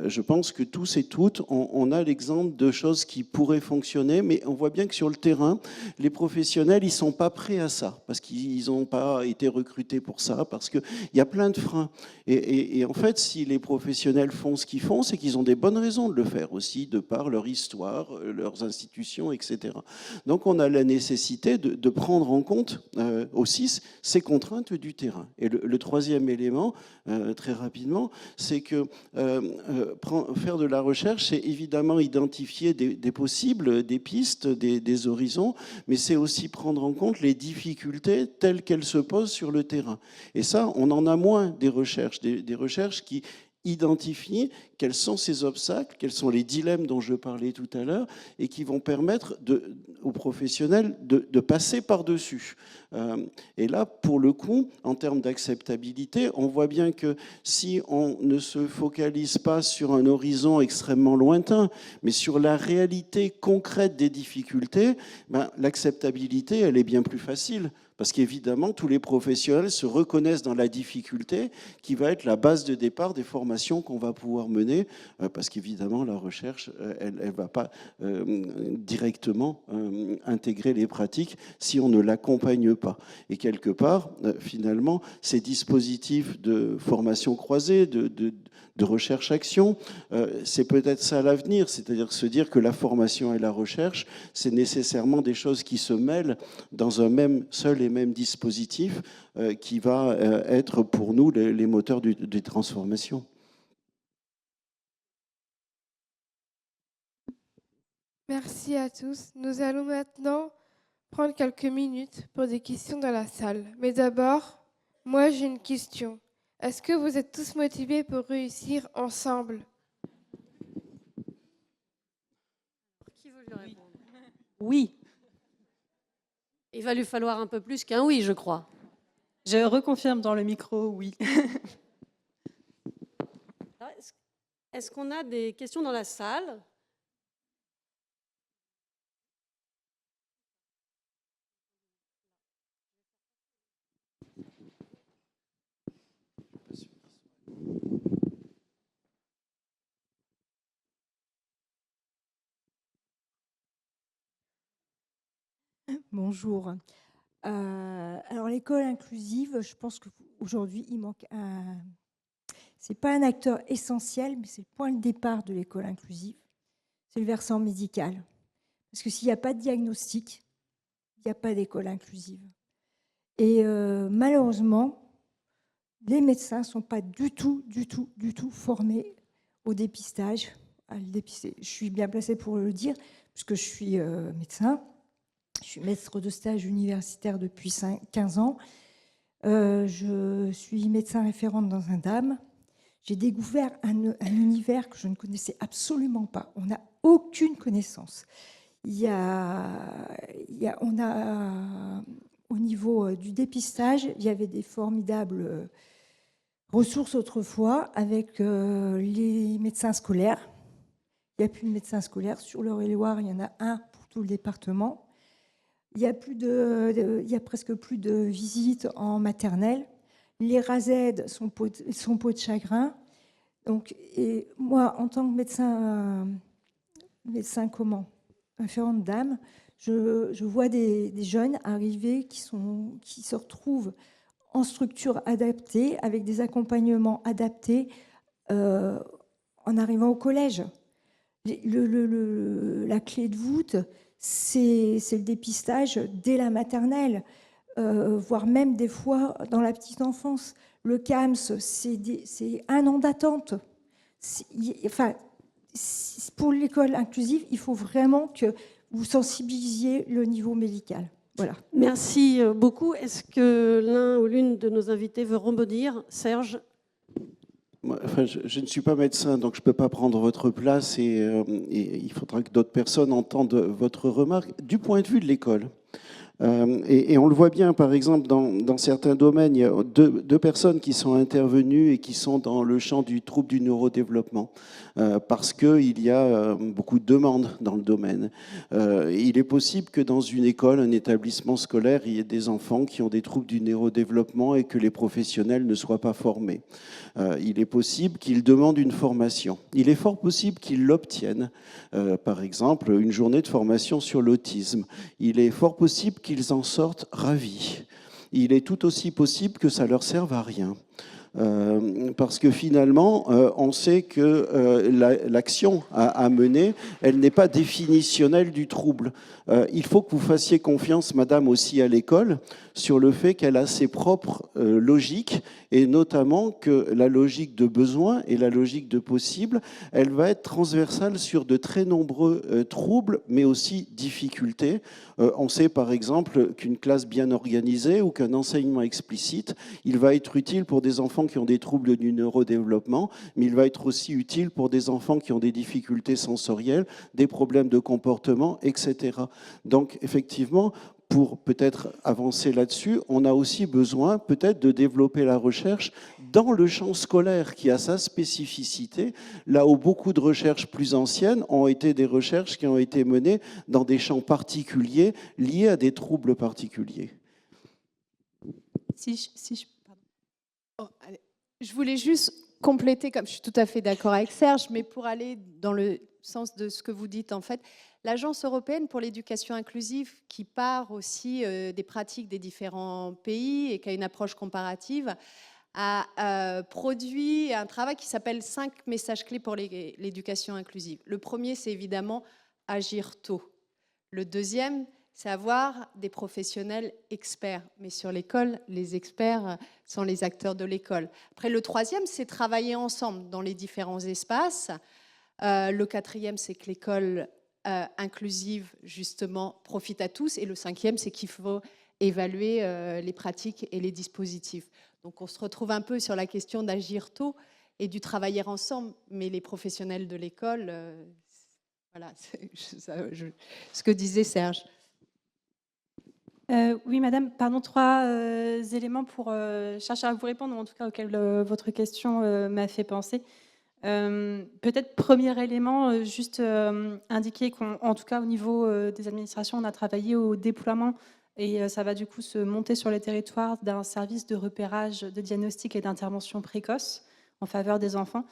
Je pense que tous et toutes, on a l'exemple de choses qui pourraient fonctionner, mais on voit bien que sur le terrain, les professionnels, ils ne sont pas prêts à ça, parce qu'ils ils n'ont pas été recrutés pour ça, parce qu'il y a plein de freins. Et en fait, si les professionnels font ce qu'ils font, c'est qu'ils ont des bonnes raisons de le faire aussi, de par leur histoire, leurs institutions, etc. Donc on a la nécessité de prendre en compte aussi ces contraintes du terrain. Et le troisième élément, très rapidement, c'est que faire de la recherche, c'est évidemment identifier des possibles, des pistes, des horizons, mais c'est aussi prendre en compte les difficultés telles qu'elles se posent sur le terrain. Et ça, on en a moins des recherches qui identifient quels sont ces obstacles, quels sont les dilemmes dont je parlais tout à l'heure, et qui vont permettre aux professionnels de passer par-dessus. Et là, pour le coup, en termes d'acceptabilité, on voit bien que si on ne se focalise pas sur un horizon extrêmement lointain, mais sur la réalité concrète des difficultés, l'acceptabilité, elle est bien plus facile. Parce qu'évidemment, tous les professionnels se reconnaissent dans la difficulté qui va être la base de départ des formations qu'on va pouvoir mener, parce qu'évidemment, la recherche, elle ne va pas directement intégrer les pratiques si on ne l'accompagne pas. Et quelque part, finalement, ces dispositifs de formation croisée, de recherche-action, c'est peut-être ça l'avenir, c'est-à-dire se dire que la formation et la recherche, c'est nécessairement des choses qui se mêlent dans un seul et même dispositif qui va être pour nous les moteurs des transformations. Merci à tous. Nous allons maintenant prendre quelques minutes pour des questions dans la salle. Mais d'abord, moi j'ai une question. Est-ce que vous êtes tous motivés pour réussir ensemble? Qui veut lui répondre? Oui. Il va lui falloir un peu plus qu'un oui, je crois. Je reconfirme dans le micro, oui. Est-ce qu'on a des questions dans la salle? Bonjour. Alors l'école inclusive, je pense qu'aujourd'hui, il manque un... C'est pas un acteur essentiel, mais c'est le point de départ de l'école inclusive. C'est le versant médical. Parce que s'il n'y a pas de diagnostic, il n'y a pas d'école inclusive. Et malheureusement, les médecins ne sont pas du tout formés au dépistage. À le dépister. Je suis bien placée pour le dire, puisque je suis médecin. Je suis maître de stage universitaire depuis 15 ans. Je suis médecin référente dans un DAM. J'ai découvert un univers que je ne connaissais absolument pas. On n'a aucune connaissance. On a, au niveau du dépistage, il y avait des formidables ressources autrefois avec les médecins scolaires. Il n'y a plus de médecins scolaires. Sur l'Eure-et-Loir, il y en a un pour tout le département. Il y a presque plus de visites en maternelle. Les RASED sont peau de chagrin. Donc, et moi, en tant que médecin référente d'âme, je vois des jeunes arriver qui se retrouvent en structure adaptée, avec des accompagnements adaptés en arrivant au collège. La clé de voûte, c'est le dépistage dès la maternelle, voire même des fois dans la petite enfance. Le CAMS, c'est 1 an d'attente. Pour l'école inclusive, il faut vraiment que vous sensibilisiez le niveau médical. Voilà. Merci beaucoup. Est-ce que l'un ou l'une de nos invités veut rebondir? Serge? Je ne suis pas médecin, donc je ne peux pas prendre votre place et il faudra que d'autres personnes entendent votre remarque. Du point de vue de l'école, et on le voit bien, par exemple, dans certains domaines, il y a deux personnes qui sont intervenues et qui sont dans le champ du trouble du neurodéveloppement, parce qu'il y a beaucoup de demandes dans le domaine. Il est possible que dans une école, un établissement scolaire, il y ait des enfants qui ont des troubles du neurodéveloppement et que les professionnels ne soient pas formés. Il est possible qu'ils demandent une formation. Il est fort possible qu'ils l'obtiennent. Par exemple, une journée de formation sur l'autisme. Il est fort possible qu'ils en sortent ravis. il est tout aussi possible que ça leur serve à rien. Parce que finalement, on sait que l'action à mener, elle n'est pas définitionnelle du trouble. Il faut que vous fassiez confiance, madame, aussi à l'école, sur le fait qu'elle a ses propres logiques, et notamment que la logique de besoin et la logique de possible, elle va être transversale sur de très nombreux troubles, mais aussi difficultés. On sait par exemple qu'une classe bien organisée ou qu'un enseignement explicite, il va être utile pour des enfants qui ont des troubles du neurodéveloppement, mais il va être aussi utile pour des enfants qui ont des difficultés sensorielles, des problèmes de comportement, etc. Donc effectivement, pour peut-être avancer là-dessus, on a aussi besoin peut-être de développer la recherche dans le champ scolaire qui a sa spécificité, là où beaucoup de recherches plus anciennes ont été des recherches qui ont été menées dans des champs particuliers liés à des troubles particuliers. Je voulais juste compléter, comme je suis tout à fait d'accord avec Serge, mais pour aller dans le sens de ce que vous dites, en fait, l'Agence européenne pour l'éducation inclusive, qui part aussi des pratiques des différents pays et qui a une approche comparative, a produit un travail qui s'appelle 5 messages clés pour l'éducation inclusive. Le premier, c'est évidemment agir tôt. Le deuxième, c'est avoir des professionnels experts. Mais sur l'école, les experts sont les acteurs de l'école. Après, le troisième, c'est travailler ensemble dans les différents espaces. Le quatrième, c'est que l'école inclusive, justement, profite à tous. Et le cinquième, c'est qu'il faut évaluer les pratiques et les dispositifs. Donc, on se retrouve un peu sur la question d'agir tôt et du travailler ensemble. Mais les professionnels de l'école, voilà, ce que disait Serge. Oui, madame, pardon, 3 éléments pour chercher à vous répondre, ou en tout cas auxquels votre question m'a fait penser. Peut-être premier élément, juste indiquer qu'en tout cas au niveau des administrations, on a travaillé au déploiement et ça va du coup se monter sur les territoires d'un service de repérage, de diagnostic et d'intervention précoce en faveur des enfants.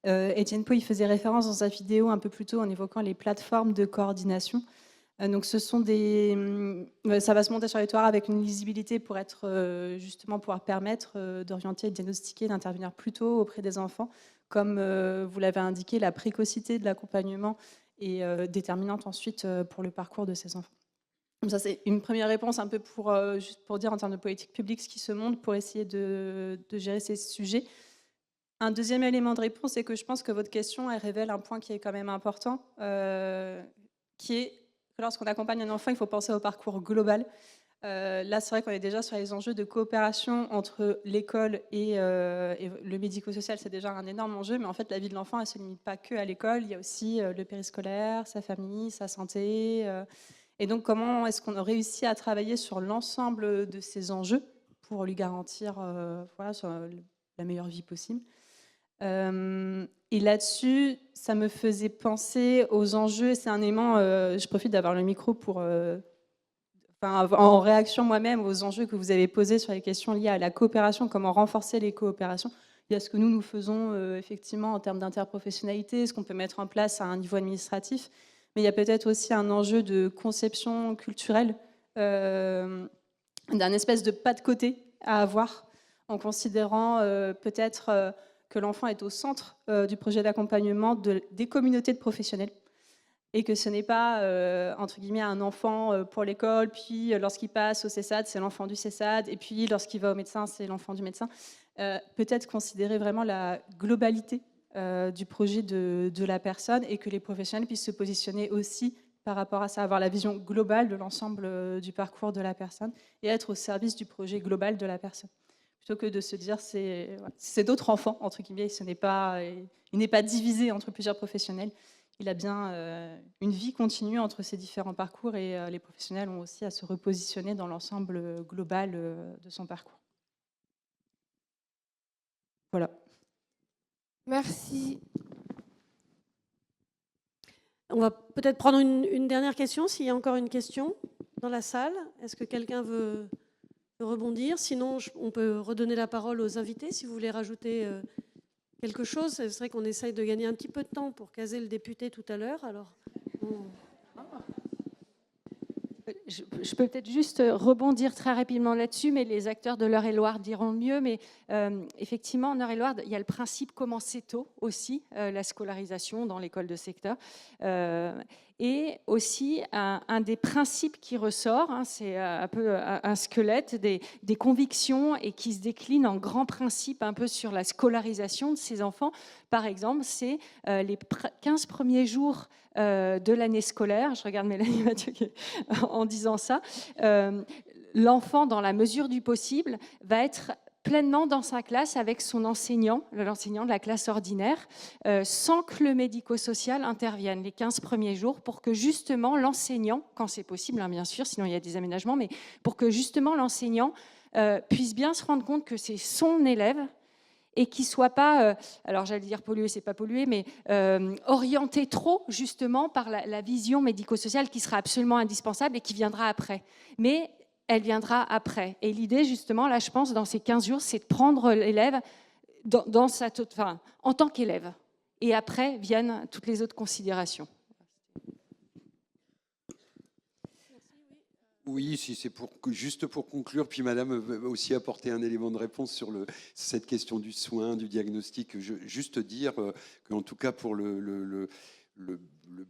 Étienne Pau, il faisait référence dans sa vidéo un peu plus tôt en évoquant les plateformes de coordination. Donc ce sont ça va se monter sur les territoires avec une lisibilité pour être justement pouvoir permettre d'orienter, de diagnostiquer, d'intervenir plus tôt auprès des enfants. Comme vous l'avez indiqué, la précocité de l'accompagnement est déterminante ensuite pour le parcours de ces enfants. Donc ça, c'est une première réponse un peu juste pour dire en termes de politique publique ce qui se monte pour essayer de gérer ces sujets. Un deuxième élément de réponse, c'est que je pense que votre question, elle révèle un point qui est quand même important, qui est que lorsqu'on accompagne un enfant, il faut penser au parcours global. Là, c'est vrai qu'on est déjà sur les enjeux de coopération entre l'école et le médico-social, c'est déjà un énorme enjeu, mais en fait, la vie de l'enfant, elle ne se limite pas que à l'école, il y a aussi le périscolaire, sa famille, sa santé. Et donc, comment est-ce qu'on a réussi à travailler sur l'ensemble de ces enjeux pour lui garantir voilà, la meilleure vie possible. Et là-dessus, ça me faisait penser aux enjeux, c'est un élément, je profite d'avoir le micro pour... en réaction moi-même aux enjeux que vous avez posés sur les questions liées à la coopération, comment renforcer les coopérations. Il y a ce que nous faisons effectivement en termes d'interprofessionnalité, ce qu'on peut mettre en place à un niveau administratif, mais il y a peut-être aussi un enjeu de conception culturelle, d'un espèce de pas de côté à avoir, en considérant peut-être que l'enfant est au centre du projet d'accompagnement des communautés de professionnels. Et que ce n'est pas, entre guillemets, un enfant pour l'école, puis lorsqu'il passe au CESAD, c'est l'enfant du CESAD, et puis lorsqu'il va au médecin, c'est l'enfant du médecin. Peut-être considérer vraiment la globalité du projet de la personne et que les professionnels puissent se positionner aussi par rapport à ça, avoir la vision globale de l'ensemble du parcours de la personne et être au service du projet global de la personne. Plutôt que de se dire c'est d'autres enfants, entre guillemets, il n'est pas divisé entre plusieurs professionnels. Il a bien une vie continue entre ces différents parcours et les professionnels ont aussi à se repositionner dans l'ensemble global de son parcours. Voilà. Merci. On va peut-être prendre une dernière question, s'il y a encore une question dans la salle. Est-ce que quelqu'un veut rebondir? Sinon, on peut redonner la parole aux invités, si vous voulez rajouter quelque chose. C'est vrai qu'on essaye de gagner un petit peu de temps pour caser le député tout à l'heure. Alors, Je peux peut-être juste rebondir très rapidement là-dessus, mais les acteurs de l'Eure-et-Loire diront mieux. Mais effectivement, en Eure-et-Loire, il y a le principe commencer tôt aussi, la scolarisation dans l'école de secteur. Et aussi, un des principes qui ressort, hein, c'est un peu un squelette des convictions et qui se décline en grands principes un peu sur la scolarisation de ces enfants. Par exemple, c'est les 15 premiers jours de l'année scolaire. Je regarde Mélanie Mathieu en disant ça. L'enfant, dans la mesure du possible, va être pleinement dans sa classe avec son enseignant, l'enseignant de la classe ordinaire, sans que le médico-social intervienne les 15 premiers jours pour que justement l'enseignant, quand c'est possible, hein, bien sûr, sinon il y a des aménagements, mais pour que justement l'enseignant puisse bien se rendre compte que c'est son élève et qu'il ne soit pas, alors j'allais dire pollué, c'est pas pollué, mais orienté trop justement par la vision médico-sociale qui sera absolument indispensable et qui viendra après. Mais elle viendra après. Et l'idée, justement, là, je pense, dans ces 15 jours, c'est de prendre l'élève en tant qu'élève. Et après viennent toutes les autres considérations. Oui, si c'est juste pour conclure, puis Madame va aussi apporter un élément de réponse sur cette question du soin, du diagnostic. Juste dire qu'en tout cas pour le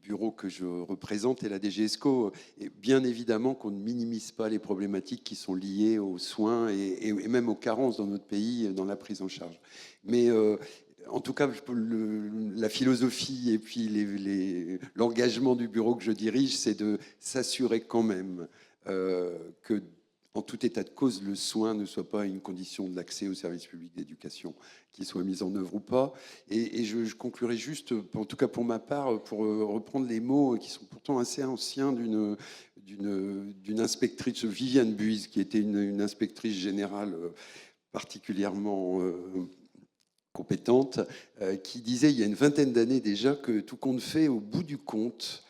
bureau que je représente et la DGESCO, bien évidemment qu'on ne minimise pas les problématiques qui sont liées aux soins et même aux carences dans notre pays dans la prise en charge. Mais en tout cas, la philosophie et puis l'engagement du bureau que je dirige, c'est de s'assurer quand même que, en tout état de cause, le soin ne soit pas une condition de l'accès au service public d'éducation, qu'il soit mis en œuvre ou pas. Et je conclurai juste, en tout cas pour ma part, pour reprendre les mots qui sont pourtant assez anciens d'une inspectrice, Viviane Buise, qui était une inspectrice générale particulièrement compétente, qui disait il y a une vingtaine d'années déjà que tout compte fait, au bout du compte,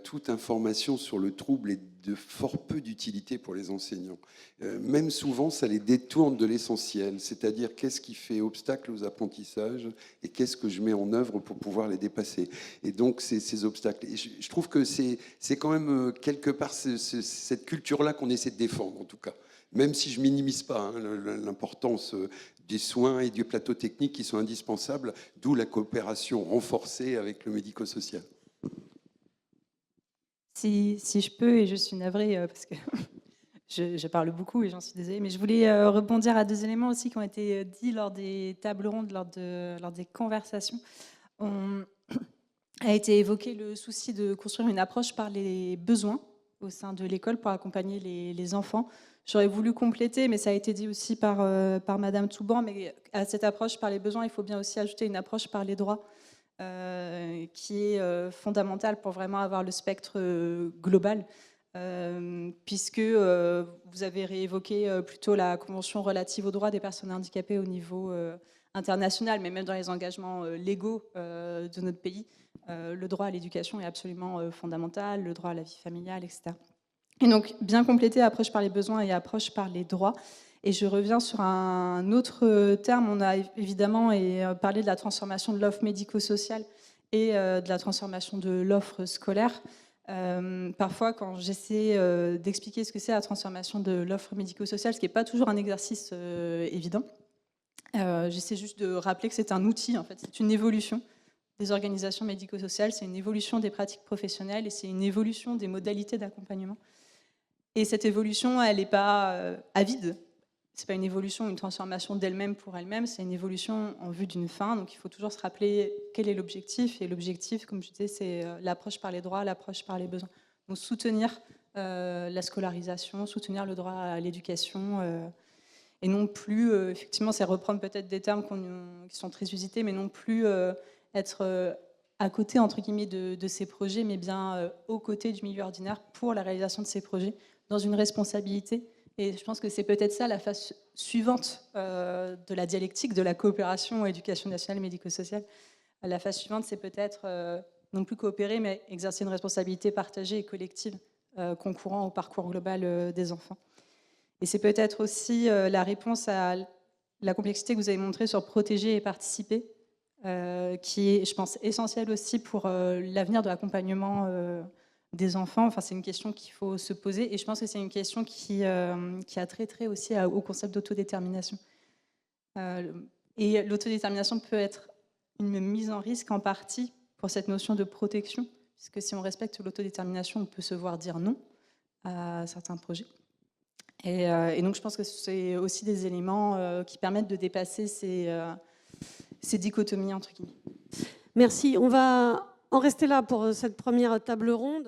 toute information sur le trouble est de fort peu d'utilité pour les enseignants. Même souvent, ça les détourne de l'essentiel, c'est-à-dire qu'est-ce qui fait obstacle aux apprentissages et qu'est-ce que je mets en œuvre pour pouvoir les dépasser. Et donc, ces obstacles. Et je trouve que c'est quand même quelque part cette culture-là qu'on essaie de défendre, en tout cas. Même si je minimise pas l'importance des soins et du plateau technique qui sont indispensables, d'où la coopération renforcée avec le médico-social. Si je peux, et je suis navrée parce que je parle beaucoup et j'en suis désolée, mais je voulais rebondir à deux éléments aussi qui ont été dits lors des tables rondes, lors des conversations. A été évoqué le souci de construire une approche par les besoins au sein de l'école pour accompagner les enfants. J'aurais voulu compléter, mais ça a été dit aussi par Madame Touban, mais à cette approche par les besoins, il faut bien aussi ajouter une approche par les droits. Qui est fondamentale pour vraiment avoir le spectre global, puisque vous avez réévoqué plutôt la Convention relative aux droits des personnes handicapées au niveau international, mais même dans les engagements légaux de notre pays, le droit à l'éducation est absolument fondamental, le droit à la vie familiale, etc. Et donc, bien compléter approche par les besoins et approche par les droits. Et je reviens sur un autre terme. On a évidemment parlé de la transformation de l'offre médico-sociale et de la transformation de l'offre scolaire. Parfois, quand j'essaie d'expliquer ce que c'est la transformation de l'offre médico-sociale, ce qui n'est pas toujours un exercice évident, j'essaie juste de rappeler que c'est un outil, en fait, c'est une évolution des organisations médico-sociales, c'est une évolution des pratiques professionnelles et c'est une évolution des modalités d'accompagnement. Et cette évolution, elle n'est pas avide. Ce n'est pas une évolution, une transformation d'elle-même pour elle-même, c'est une évolution en vue d'une fin. Donc il faut toujours se rappeler quel est l'objectif. Et l'objectif, comme je disais, c'est l'approche par les droits, l'approche par les besoins. Donc soutenir la scolarisation, soutenir le droit à l'éducation. Et non plus, effectivement, c'est reprendre peut-être des termes qui sont très usités, mais non plus être à côté, entre guillemets, de ces projets, mais bien aux côtés du milieu ordinaire pour la réalisation de ces projets, dans une responsabilité. Et je pense que c'est peut-être ça la phase suivante de la dialectique, de la coopération éducation nationale médico-sociale. La phase suivante, c'est peut-être non plus coopérer, mais exercer une responsabilité partagée et collective concourant au parcours global des enfants. Et c'est peut-être aussi la réponse à la complexité que vous avez montrée sur protéger et participer, qui est, je pense, essentielle aussi pour l'avenir de l'accompagnement des enfants. Enfin, c'est une question qu'il faut se poser et je pense que c'est une question qui a trait aussi au concept d'autodétermination. Et l'autodétermination peut être une mise en risque en partie pour cette notion de protection, puisque si on respecte l'autodétermination, on peut se voir dire non à certains projets. Et donc je pense que c'est aussi des éléments qui permettent de dépasser ces dichotomies entre guillemets. Merci. On va en rester là pour cette première table ronde.